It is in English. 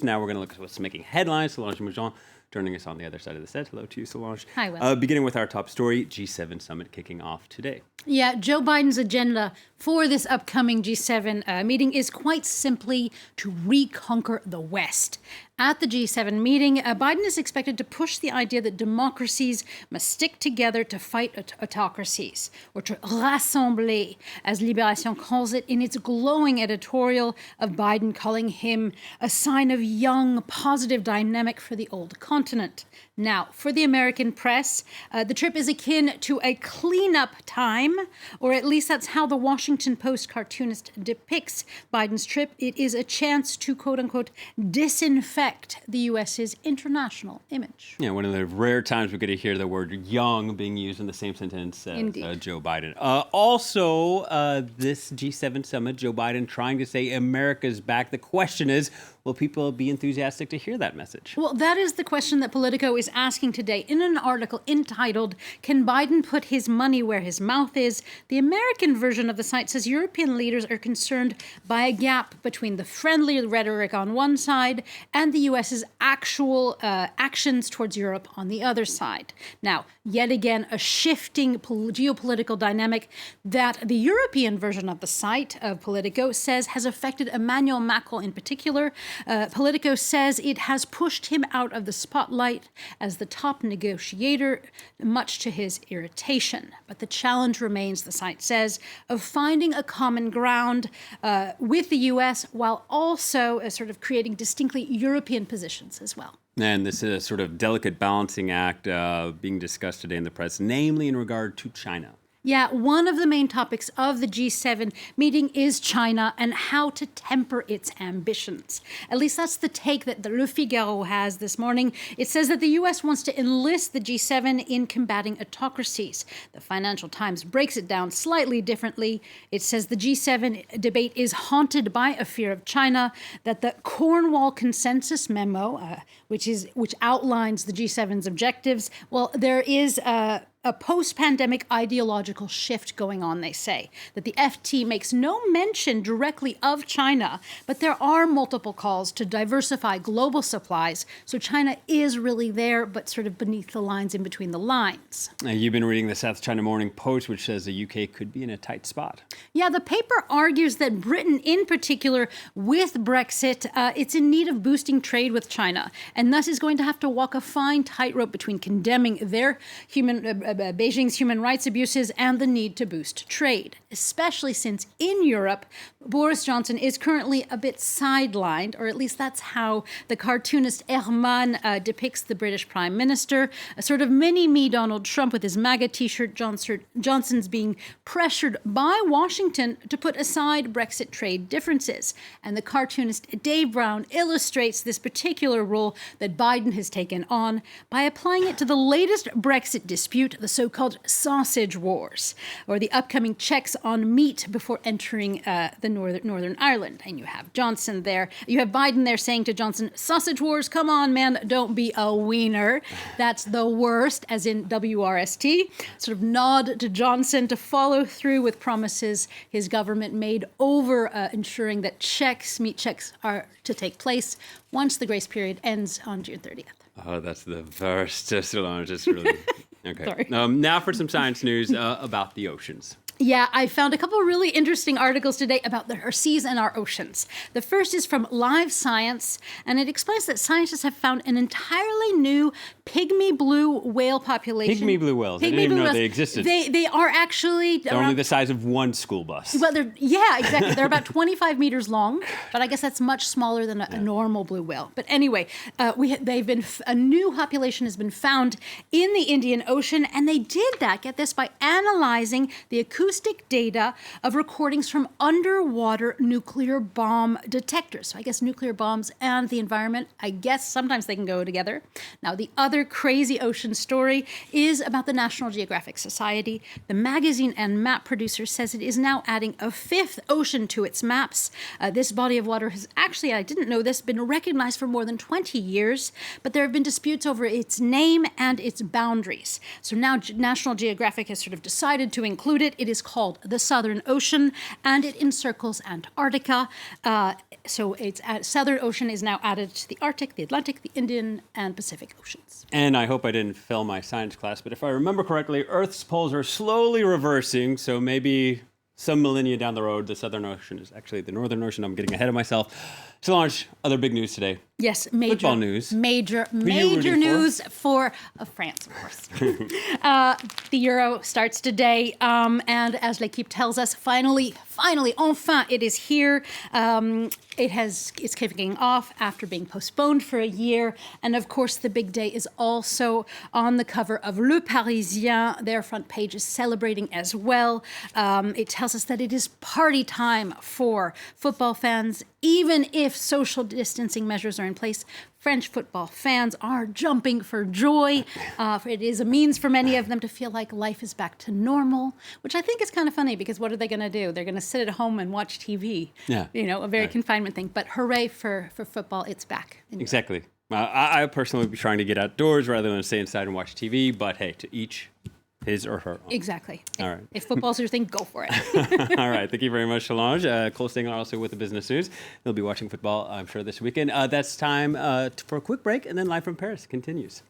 Now we're going to look at what's making headlines. Solange Moujon joining us on the other side of the set. Hello to you, Solange. Hi, Will. Beginning with our top story, G7 summit kicking off today. Yeah, Joe Biden's agenda for this upcoming G7 meeting is quite simply to reconquer the West. At the G7 meeting, Biden is expected to push the idea that democracies must stick together to fight autocracies, or to rassembler, as Libération calls it in its glowing editorial of Biden calling him a sign of young, positive dynamic for the old continent. Now, for the American press, the trip is akin to a cleanup time, or at least that's how the Washington Post cartoonist depicts Biden's trip. It is a chance to, quote-unquote, disinfect the U.S.'s international image. Yeah, one of the rare times we get to hear the word young being used in the same sentence as Joe Biden. Also, this G7 summit, Joe Biden trying to say America's back. The question is, will people be enthusiastic to hear that message? Well, that is the question that Politico is asking today in an article entitled, "Can Biden Put His Money Where His Mouth Is?" The American version of the site says European leaders are concerned by a gap between the friendly rhetoric on one side and the U.S.'s actual actions towards Europe on the other side. Now, yet again, a shifting geopolitical dynamic that the European version of the site of Politico says has affected Emmanuel Macron in particular. Politico says it has pushed him out of the spotlight as the top negotiator, much to his irritation. But the challenge remains, the site says, of finding a common ground with the U.S. while also sort of creating distinctly European positions as well. And this is a sort of delicate balancing act being discussed today in the press, namely in regard to China. Yeah, one of the main topics of the G7 meeting is China and how to temper its ambitions. At least that's the take that the Le Figaro has this morning. It says that the U.S. wants to enlist the G7 in combating autocracies. The Financial Times breaks it down slightly differently. It says the G7 debate is haunted by a fear of China, that the Cornwall Consensus memo, which outlines the G7's objectives, well, there is a post-pandemic ideological shift going on, they say, that the FT makes no mention directly of China, but there are multiple calls to diversify global supplies. So China is really there, but sort of beneath the lines, in between the lines. You've been reading the South China Morning Post, which says the UK could be in a tight spot. Yeah, the paper argues that Britain in particular, with Brexit, it's in need of boosting trade with China, and thus is going to have to walk a fine tightrope between condemning their Beijing's human rights abuses and the need to boost trade, especially since in Europe, Boris Johnson is currently a bit sidelined, or at least that's how the cartoonist Herman depicts the British Prime Minister, a sort of mini-me Donald Trump with his MAGA t-shirt. Johnson's being pressured by Washington to put aside Brexit trade differences. And the cartoonist Dave Brown illustrates this particular role that Biden has taken on by applying it to the latest Brexit dispute, the so-called sausage wars, or the upcoming checks on meat before entering the Northern Ireland. And you have Johnson there. You have Biden there saying to Johnson, "Sausage wars, come on, man, don't be a wiener." That's the worst, as in WRST. Sort of nod to Johnson to follow through with promises his government made over ensuring that meat checks are to take place once the grace period ends on June 30th. Oh, that's the worst, Solange. It's really... Okay. Sorry. Now for some science news about the oceans. Yeah, I found a couple of really interesting articles today about our seas and our oceans. The first is from Live Science, and it explains that scientists have found an entirely new pygmy blue whale population. Pygmy blue whales. I didn't even know they existed. They are actually... They're only the size of one school bus. Well, exactly. They're about 25 meters long, but I guess that's much smaller than a normal blue whale. But anyway, a new population has been found in the Indian Ocean, and they did that, get this, by analyzing the acoustic data of recordings from underwater nuclear bomb detectors. So I guess nuclear bombs and the environment, I guess sometimes they can go together. Now, the other crazy ocean story is about the National Geographic Society. The magazine and map producer says it is now adding a fifth ocean to its maps. This body of water has actually, I didn't know this, been recognized for more than 20 years, but there have been disputes over its name and its boundaries. So now National Geographic has sort of decided to include it. It is is called the Southern Ocean, and it encircles Antarctica. So its Southern Ocean is now added to the Arctic, the Atlantic, the Indian, and Pacific Oceans. And I hope I didn't fail my science class, but if I remember correctly, Earth's poles are slowly reversing, so maybe some millennia down the road, the Southern Ocean is actually the Northern Ocean. I'm getting ahead of myself. Solange, other big news today. Yes, Football news. Major news for France, of course. The Euro starts today, and as L'Equipe tells us, finally, enfin, it is here. It's kicking off after being postponed for a year, and of course, the big day is also on the cover of Le Parisien. Their front page is celebrating as well. It tells us that it is party time for football fans, even if social distancing measures are in place. French football fans are jumping for joy. It is a means for many of them to feel like life is back to normal, which I think is kind of funny because what are they going to do? They're going to sit at home and watch TV. Yeah. A very confinement thing. But hooray for football, it's back. Exactly. I personally would be trying to get outdoors rather than stay inside and watch TV, but hey, to each his or her own. Exactly. All right. If football's your thing, go for it. All right. Thank you very much, Solange. Cole Stinger also with the business news. He'll be watching football, I'm sure, this weekend. That's time for a quick break, and then Live from Paris continues.